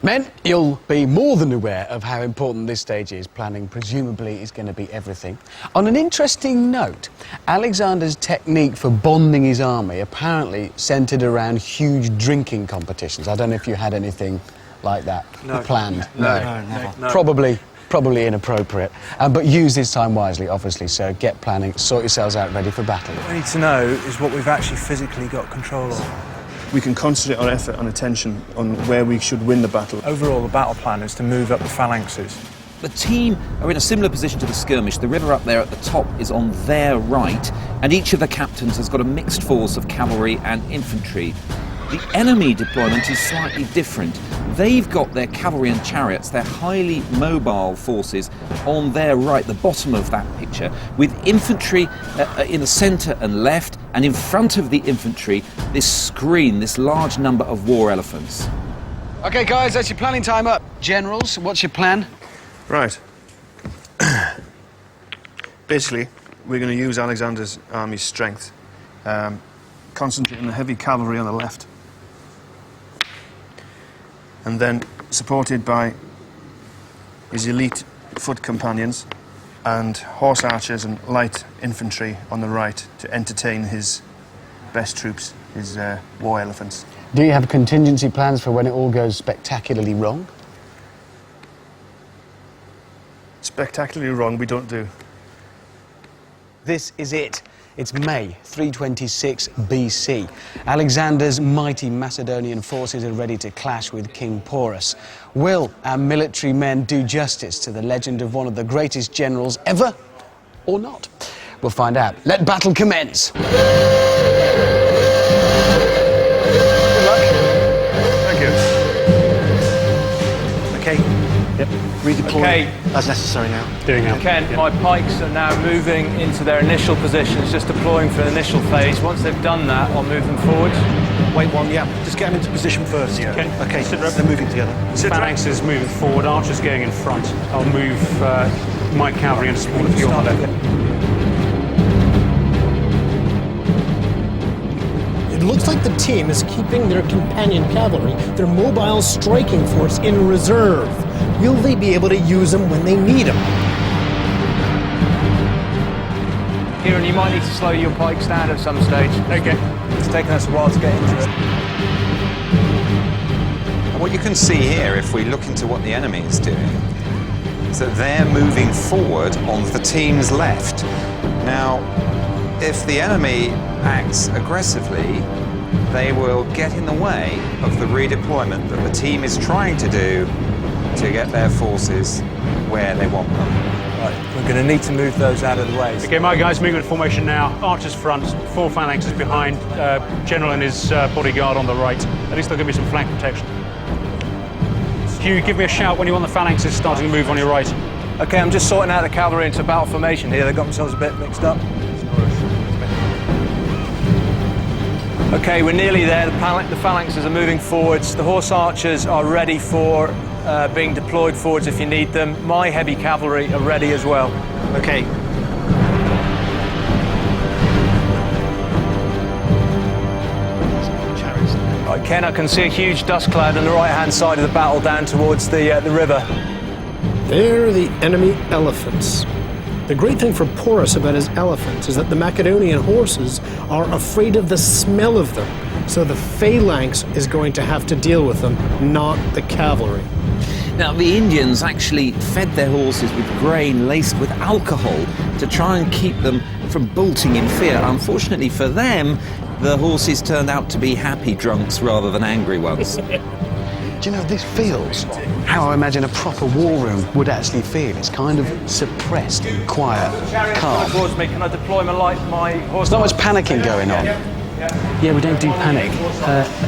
Men, you'll be more than aware of how important this stage is. Planning presumably is going to be everything. On an interesting note, Alexander's technique for bonding his army apparently centred around huge drinking competitions. I don't know if you had anything like that planned. No. Probably inappropriate. But use this time wisely, obviously, so get planning, sort yourselves out ready for battle. What we need to know is what we've actually physically got control of. We can concentrate our effort and attention on where we should win the battle. Overall, the battle plan is to move up the phalanxes. The team are in a similar position to the skirmish. The river up there at the top is on their right, and each of the captains has got a mixed force of cavalry and infantry. The enemy deployment is slightly different. They've got their cavalry and chariots, their highly mobile forces, on their right, the bottom of that picture, with infantry in the centre and left, and in front of the infantry, this screen, this large number of war elephants. OK, guys, that's your planning time up. Generals, what's your plan? Right. Basically, we're going to use Alexander's army's strength, concentrate on the heavy cavalry on the left, and then supported by his elite foot companions and horse archers and light infantry on the right to entertain his best troops, his war elephants. Do you have contingency plans for when it all goes spectacularly wrong? Spectacularly wrong, we don't do. This is it. It's May 326 BC. Alexander's mighty Macedonian forces are ready to clash with King Porus. Will our military men do justice to the legend of one of the greatest generals ever, or not? We'll find out. Let battle commence. Good luck. Thank you. Okay. Yep. Redeploy as necessary now. Doing now. Kent, my pikes are now moving into their initial positions, just deploying for the initial phase. Once they've done that, I'll move them forwards. Wait one, yeah. Just get them into position first. Yeah. Okay, they're moving together. Phalanx is moving forward, archers going in front. I'll move my cavalry and support of your left. It looks like the team is keeping their companion cavalry, their mobile striking force, in reserve. Will they be able to use them when they need them? Kieran, you might need to slow your pikes down at some stage. Okay. It's taken us a while to get into it. And what you can see here, if we look into what the enemy is doing, is that they're moving forward on the team's left. Now, if the enemy acts aggressively, they will get in the way of the redeployment that the team is trying to do to get their forces where they want them. Right, we're going to need to move those out of the way. Okay, my guys, movement formation now. Archers front, 4 phalanxes behind, General and his bodyguard on the right. At least there'll give me some flank protection. Hugh, give me a shout when you want the phalanxes starting to move on your right. Okay, I'm just sorting out the cavalry into battle formation here. They've got themselves a bit mixed up. Okay, we're nearly there. The phalanxes are moving forwards. The horse archers are ready for being deployed forwards if you need them. My heavy cavalry are ready as well. Okay. Right, Ken, I can see a huge dust cloud on the right-hand side of the battle down towards the river. They're the enemy elephants. The great thing for Porus about his elephants is that the Macedonian horses are afraid of the smell of them, so the phalanx is going to have to deal with them, not the cavalry. Now, the Indians actually fed their horses with grain laced with alcohol to try and keep them from bolting in fear. Unfortunately for them, the horses turned out to be happy drunks rather than angry ones. Do you know, this feels how I imagine a proper war room would actually feel. It's kind of suppressed, quiet, calm. Towards me. Can I deploy my horse? There's not much panicking going on. Yeah, we don't do panic.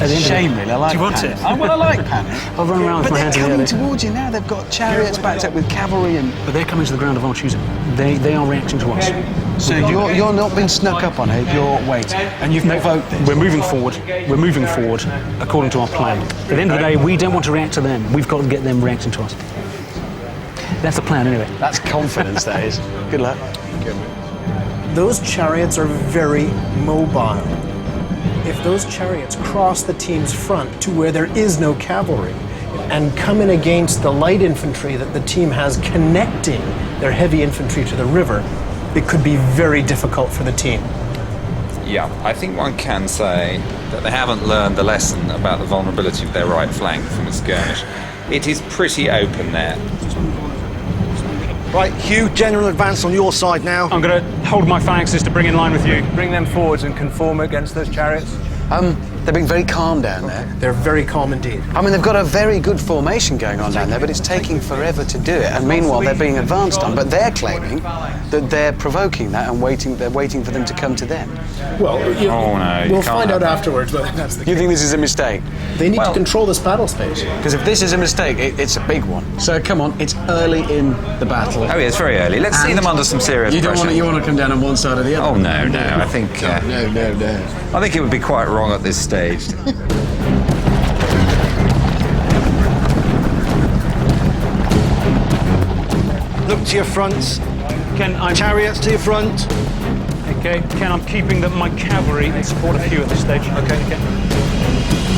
Shame, really. I like Do you want panic. it? Oh, well, I like panic. I'll run around with But my they're hands in the coming air. towards you now. They've got chariots backed up with cavalry and... But they're coming to the ground of our choosing. They are reacting to us. So you're not being snuck up on here, you're waiting. And you've provoked this. We're moving forward. We're moving forward according to our plan. At the end of the day, we don't want to react to them. We've got to get them reacting to us. That's the plan, anyway. That's confidence, that is. Good luck. Those chariots are very mobile. If those chariots cross the team's front to where there is no cavalry, and come in against the light infantry that the team has connecting their heavy infantry to the river, it could be very difficult for the team. Yeah, I think one can say that they haven't learned the lesson about the vulnerability of their right flank from a skirmish. It is pretty open there. Right, Hugh, general advance on your side now. I'm going to hold my phalanxes to bring in line with you. Bring them forwards and conform against those chariots. They're being very calm down there. They're very calm indeed. I mean, they've got a very good formation going on down there, but it's taking forever to do it. And meanwhile, they're being advanced on. But they're claiming that they're provoking that and they're waiting for them to come to them. Well, we'll find out have afterwards whether that's the You case. think this is a mistake? They need to control this battle space. Because if this is a mistake, it's a big one. So come on, it's early in the battle. Oh, yeah, it's very early. Let's see them under some serious You don't pressure. want to come down on one side or the other. Oh, no, no. I think... No. I think it would be quite wrong at this stage. Look to your fronts. Ken, Chariots to your front. Okay, Ken, I'm keeping my cavalry in support of Hugh at this stage. Okay, Ken.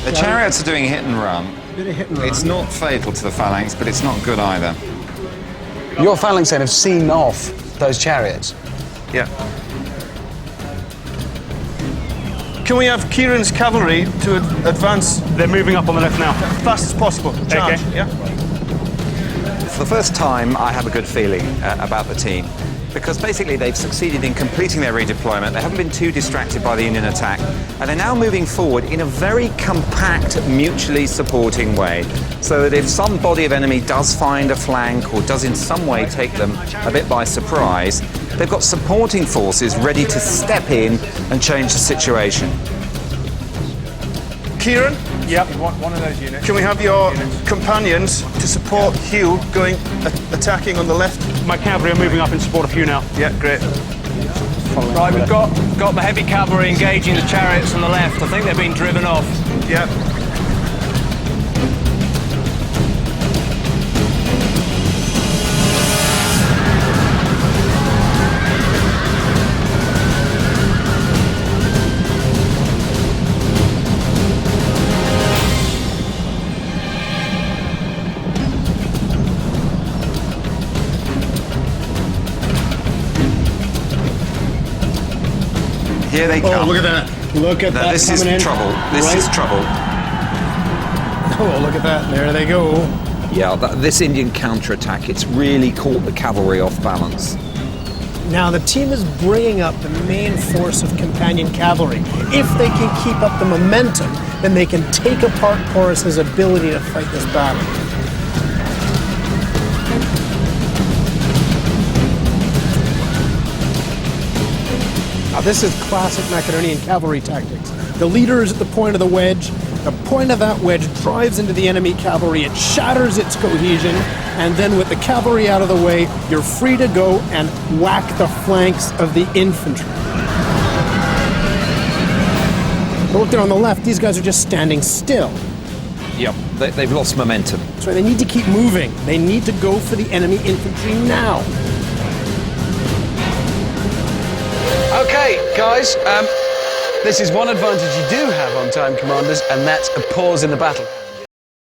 The chariots are doing hit and run. Bit of hit and run. It's not fatal to the phalanx, but it's not good either. Your phalanx then have seen off those chariots. Yeah. Can we have Kieran's cavalry to advance They're moving up on the left now. as fast as possible? Charge, Okay. yeah? For the first time, I have a good feeling about the team, because basically they've succeeded in completing their redeployment. They haven't been too distracted by the Indian attack, and they're now moving forward in a very compact, mutually supporting way, so that if some body of enemy does find a flank or does in some way take them a bit by surprise, they've got supporting forces ready to step in and change the situation. Kieran, Yep. One of those units. can we have your companions to support Hugh going attacking on the left? My cavalry are moving up in support of Hugh now. Yeah, great. Right, we've got the heavy cavalry engaging the chariots on the left. I think they're being driven off. Yeah. Here they come. Oh, look at that. Look at Now, that. this is coming in. trouble. This is trouble. Oh, look at that. There they go. Yeah, this Indian counterattack, it's really caught the cavalry off balance. Now the team is bringing up the main force of companion cavalry. If they can keep up the momentum, then they can take apart Porus's ability to fight this battle. Now this is classic Macedonian cavalry tactics. The leader is at the point of the wedge. The point of that wedge drives into the enemy cavalry. It shatters its cohesion, and then with the cavalry out of the way, you're free to go and whack the flanks of the infantry. But look there on the left, these guys are just standing still. Yep, they've lost momentum. So they need to keep moving. They need to go for the enemy infantry now. Okay, guys, this is one advantage you do have on time, commanders, and that's a pause in the battle.